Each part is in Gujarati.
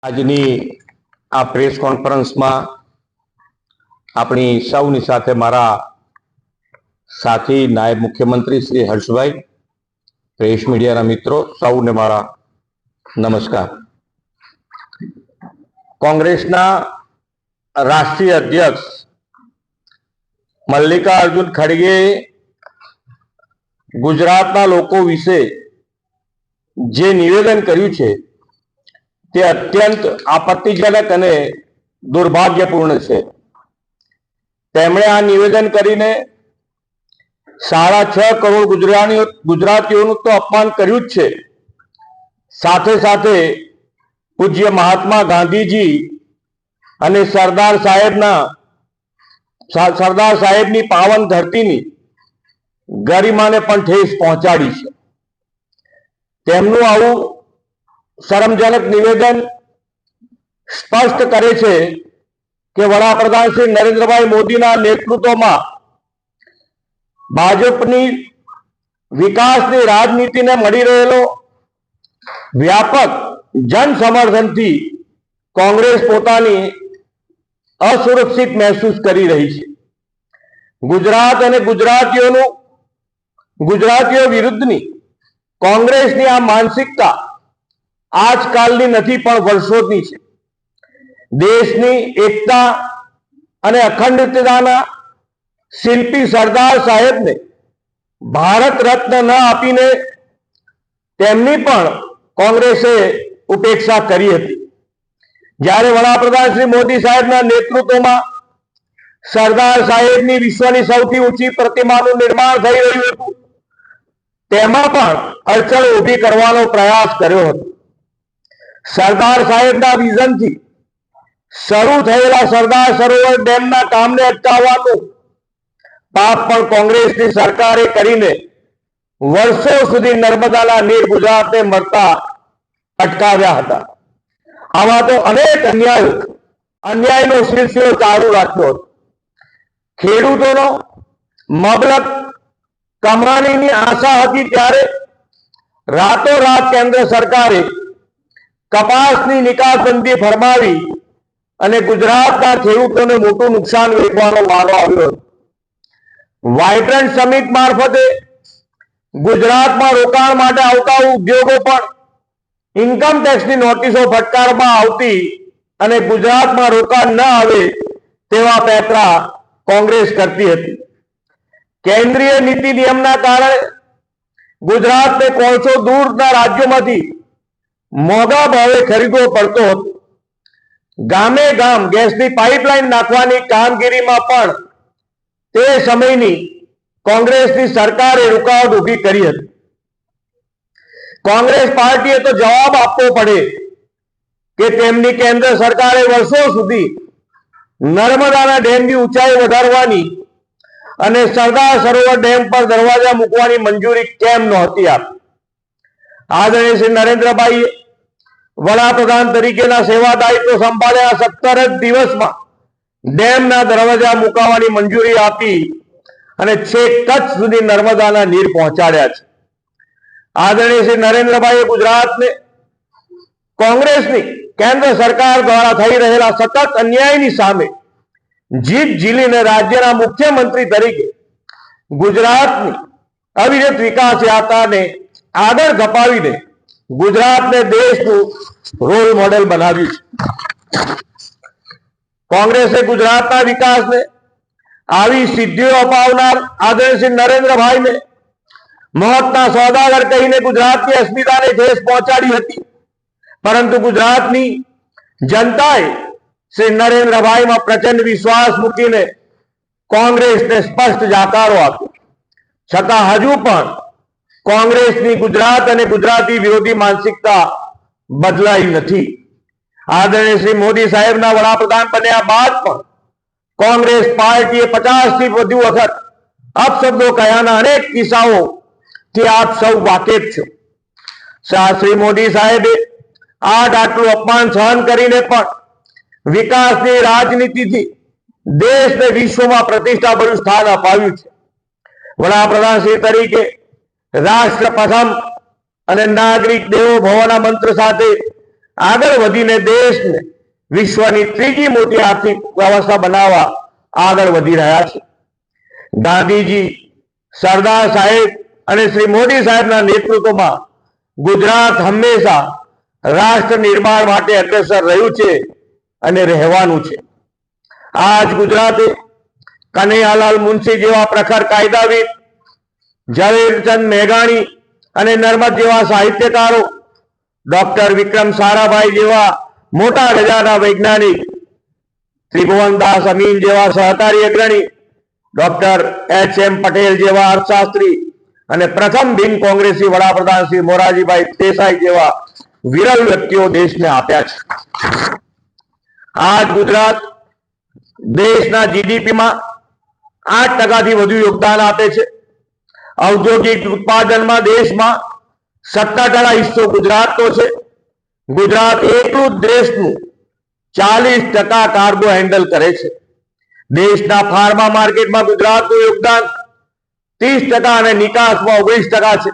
આજની આ પ્રેસ કોન્ફરન્સમાં આપણી સૌની સાથે મારા સાથી નાયબ મુખ્યમંત્રી શ્રી હર્ષભાઈ, પ્રેસ મીડિયાના મિત્રો સૌને મારા નમસ્કાર. કોંગ્રેસના રાષ્ટ્રીય અધ્યક્ષ મલ્લિકાર્જુન ખડગે ગુજરાતના લોકો વિશે જે નિવેદન કર્યું છે તે અત્યંત આપત્તિજનક અને દુર્ભાગ્યપૂર્ણ છે. તેમણે આ નિવેદન કરીને 6.5 કરોડ ગુજરાતીઓનું તો અપમાન કર્યું જ છે, સાથે સાથે પૂજ્ય મહાત્મા ગાંધીજી અને સરદાર સાહેબની પાવન ધરતીની ગરિમાને પણ ઠેસ પહોંચાડી છે. તેમનું આવું શરમજનક નિવેદન સ્પષ્ટ કરે છે કે વડાપ્રધાન શ્રી નરેન્દ્રભાઈ મોદીના નેતૃત્વમાં ભાજપની વિકાસની રાજનીતિને મળી રહેલો વ્યાપક જન સમર્થનથી કોંગ્રેસ પોતાની અસુરક્ષિત મહેસૂસ કરી રહી છે. ગુજરાત અને ગુજરાતીઓ વિરુદ્ધની કોંગ્રેસની આ માનસિકતા આજકાલની નથી પણ વર્ષોની છે. દેશની એકતા અને અખંડિતતાના શિલ્પી સરદાર સાહેબને ભારત રત્ન ન આપીને તેમની પણ કોંગ્રેસે ઉપેક્ષા કરી હતી. જ્યારે વડાપ્રધાન શ્રી મોદી સાહેબના નેતૃત્વમાં સરદાર સાહેબની વિશ્વની સૌથી ઊંચી પ્રતિમાનું નિર્માણ થઈ રહ્યું હતું, તેમાં પણ અડચણ ઊભી કરવાનો પ્રયાસ કર્યો હતો. સરદાર સાહેબના વિઝનથી શરૂ થયેલા સરદાર સરોવર ડેમના કામને અટકાવવાનું પાપ પણ કોંગ્રેસની સરકારે કરીને વર્ષો સુધી નર્મદાના નીર ગુજરાતને મળતા અટકાવ્યા હતા. આમાં તો અનેક અન્યાયનો સિલસિલો ચાલુ રાખ્યો હતો. ખેડૂતોનો મબલક કમાણીની આશા હતી ત્યારે રાતોરાત કેન્દ્ર સરકારે કપાસની નિકાસબંધી ફરમાવી અને ગુજરાતના ખેડૂતોને મોટું નુકસાન વેઠવાનો વારો આવ્યો. વાઇબ્રન્ટ સમિટ મારફતે ગુજરાતમાં રોકાણ માટે આવતા ઉદ્યોગો પણ ઇન્કમ ટેક્સની નોટિસો ફટકારવામાં આવતી અને ગુજરાતમાં રોકાણ ન આવે તેવા પેંતરા કોંગ્રેસ કરતી હતી. કેન્દ્રીય નીતિ નિયમના કારણે ગુજરાતને કોળસો દૂરના રાજ્યોમાંથી મોંઘા ભાવે ખરીદવો પડતો હતો. ગામે ગામ ગેસની પાઇપલાઇન નાખવાની કામગીરીમાં પણ તે સમયની કોંગ્રેસની સરકારે રૂકાવટ ઊભી કરી હતી. કોંગ્રેસ પાર્ટીએ તો જવાબ આપવો પડે કે તેમની કેન્દ્ર સરકારે વર્ષો સુધી નર્મદાના ડેમની ઊંચાઈ વધારવાની અને સરદાર સરોવર ડેમ પર દરવાજા મૂકવાની મંજૂરી કેમ નહોતી આપી. આદરણીય શ્રી નરેન્દ્રભાઈએ વડાપ્રધાન તરીકેના સેવા દાયિત્વ સંભાળ્યા 17 જ દિવસમાં ડેમના દરવાજા મૂકવાની મંજૂરી આપી અને છેક કચ્છ સુધી નર્મદાના નીર પહોંચાડ્યા છે. આદરણીય શ્રી નરેન્દ્રભાઈએ ગુજરાતને કોંગ્રેસની કેન્દ્ર સરકાર દ્વારા થઈ રહેલા સતત અન્યાયની સામે જીત ઝીલીને રાજ્યના મુખ્યમંત્રી તરીકે ગુજરાતની અવિરત વિકાસ યાત્રાને આગળ ધપાવીને ગુજરાતને દેશનું રોલ મોડેલ બનાવ્યું છે. કોંગ્રેસે ગુજરાતના વિકાસને આવી સિદ્ધિઓ અપાવનાર આદરણીય શ્રી નરેન્દ્રભાઈને મોહતના સોદાગર કહીને ગુજરાતની અસ્મિતાને ઠેસ પહોંચાડી હતી, પરંતુ ગુજરાતની જનતાએ શ્રી નરેન્દ્રભાઈમાં પ્રચંડ વિશ્વાસ મૂકીને કોંગ્રેસને સ્પષ્ટ જાકારો આપ્યો. છતાં હજુ પણ કોંગ્રેસની ગુજરાત અને ગુજરાતી વિરોધી માનસિકતા બદલાઈ નથી. આદરણીય શ્રી મોદી સાહેબના વડાપ્રધાન બન્યા બાદ પણ કોંગ્રેસ પાર્ટીએ 50 થી વધુ વખત અપશબ્દો કહ્યાના અનેક કિસ્સાઓથી આપ સૌ વાકેફ છો. શ્રી મોદી સાહેબે આટલું અપમાન સહન કરીને પણ વિકાસની રાજનીતિથી દેશને વિશ્વમાં પ્રતિષ્ઠાભર્યું સ્થાન અપાવ્યું છે. વડાપ્રધાન શ્રી તરીકે રાષ્ટ્ર પ્રથમ અને નાગરિક દેવો ભવના મંત્ર સાથે આગળ વધીને દેશને વિશ્વની ત્રીજી મોટી આર્થિક વ્યવસ્થા બનાવવા આગળ વધી રહ્યા છે. ગાંધીજી, સરદાર સાહેબ અને શ્રી મોદી સાહેબના નેતૃત્વમાં ગુજરાત હંમેશા રાષ્ટ્ર નિર્માણ માટે અગ્રેસર રહ્યું છે અને રહેવાનું છે. આજ ગુજરાતે કનૈયાલાલ મુનશી જેવા પ્રખર કાયદાવિદ, ઝવેરચંદ મેઘાણી અને નર્મદ જેવા સાહિત્યકારો, ડોક્ટર વિક્રમ સારાભાઈ જેવા મોટા ગજાના વૈજ્ઞાનિક, ત્રિભુવનદાસ અમીન જેવા સહકારી અગ્રણી, ડોક્ટર એચ.એમ. પટેલ જેવા અર્થશાસ્ત્રી અને પ્રથમ બિન કોંગ્રેસી વડાપ્રધાન શ્રી મોરારજીભાઈ દેસાઈ જેવા વિરલ વ્યક્તિઓ દેશને આપ્યા છે. આજ ગુજરાત દેશના જીડીપીમાં 8% વધુ યોગદાન આપે છે. ઔદ્યોગિક ઉત્પાદનમાં દેશમાં 17% હિસ્સો ગુજરાતનો છે. ગુજરાત એકલું જ દેશનું 40% કાર્ગો હેન્ડલ કરે છે. દેશના ફાર્મા માર્કેટમાં ગુજરાતનું યોગદાન 30% અને નિકાસમાં 19% છે.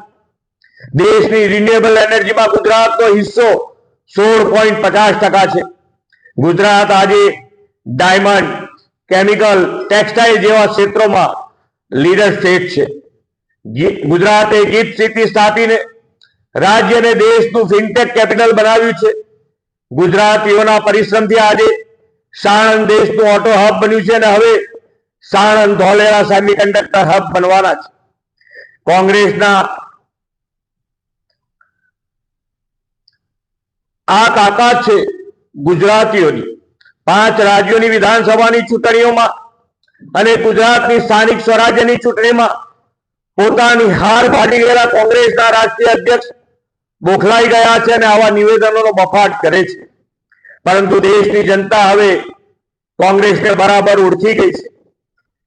દેશની રિન્યુએબલ એનર્જીમાં ગુજરાતનો હિસ્સો 16.50% છે. ગુજરાત આજે ડાયમંડ, કેમિકલ, ટેક્સટાઇલ જેવા ક્ષેત્રોમાં લીડર સ્ટેટ છે. ગુજરાતે ગીત સિટી સ્થાપીને રાજ્યને દેશનું ફિનટેક કેપિટલ બનાવ્યું છે. ગુજરાતીઓના પરિશ્રમથી આજે સાણંદ દેશનું ઓટો હબ બન્યું છે અને હવે સાણંદ ધોલેરા સેમિકન્ડક્ટર હબ બનવાના છે. કોંગ્રેસના આ તાકાત છે ગુજરાતીઓની. 5 રાજ્યોની વિધાનસભાની ચૂંટણીઓમાં અને ગુજરાતની સ્થાનિક સ્વરાજ્યની ચૂંટણીમાં પોતાની હાર ફાટી ગયેલા કોંગ્રેસના રાષ્ટ્રીય અધ્યક્ષ બોખલાઈ ગયા છે અને આવા નિવેદનોનો બફાટ કરે છે. પરંતુ દેશની જનતા હવે કોંગ્રેસને બરાબર ઓળખી ગઈ છે.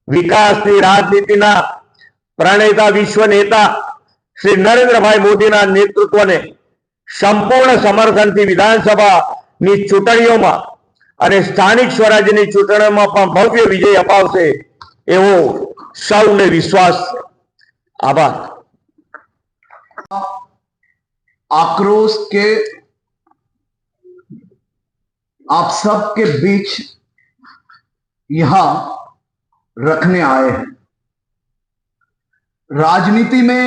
વિકાસની રાજનીતિના પ્રણેતા વિશ્વ નેતા શ્રી નરેન્દ્રભાઈ મોદીના નેતૃત્વને સંપૂર્ણ સમર્થનથી વિધાનસભાની ચૂંટણીઓમાં અને સ્થાનિક સ્વરાજ્યની ચૂંટણીઓમાં પણ ભવ્ય વિજય અપાવશે એવો સૌને વિશ્વાસ છે. आभार. आक्रोश के आप सब के बीच यहां रखने आए हैं. राजनीति में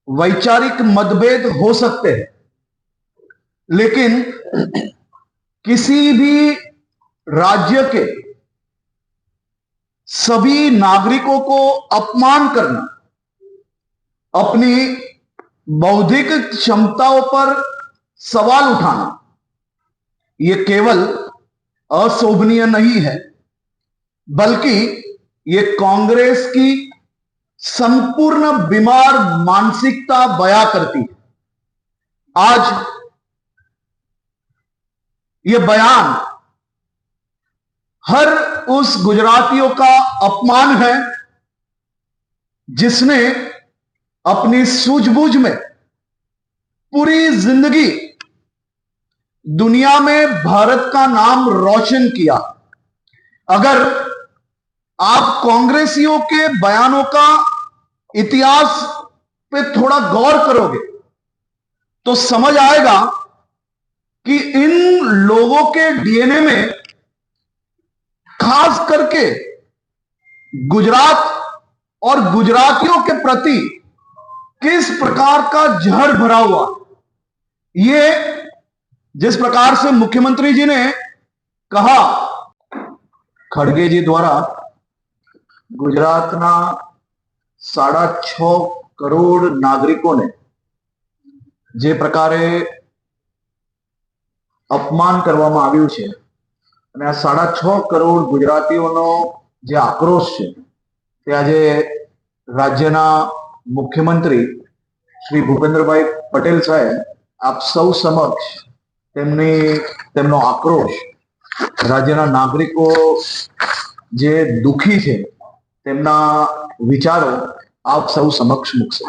वैचारिक मतभेद हो सकते हैं, लेकिन किसी भी राज्य के सभी नागरिकों को अपमान करना, अपनी बौद्धिक क्षमताओं पर सवाल उठाना, ये केवल अशोभनीय नहीं है, बल्कि ये कांग्रेस की संपूर्ण बीमार मानसिकता बयां करती है. आज ये बयान हर उस गुजरातियों का अपमान है जिसने अपनी सूझबूझ में पूरी जिंदगी दुनिया में भारत का नाम रोशन किया. अगर आप कांग्रेसियों के बयानों का इतिहास पे थोड़ा गौर करोगे तो समझ आएगा कि इन लोगों के डीएनए में खास करके गुजरात और गुजरातियों के प्रति किस प्रकार का जहर भरा हुआ. ये जिस प्रकार से मुख्यमंत्री जी ने कहा, खड़गे जी द्वारा गुजरातना 6.5 करोड़ नागरिकों ने जे प्रकारे अपमान करवामां आव्युं छे અને આ 6.5 કરોડ ગુજરાતીઓનો જે આક્રોશ છે તે આજે રાજ્યના મુખ્યમંત્રી શ્રી ભૂપેન્દ્રભાઈ પટેલ સાહેબ આપ સૌ સમક્ષ તેમનો આક્રોશ, રાજ્યના નાગરિકો જે દુઃખી છે તેમના વિચારો આપ સૌ સમક્ષ મૂકશે.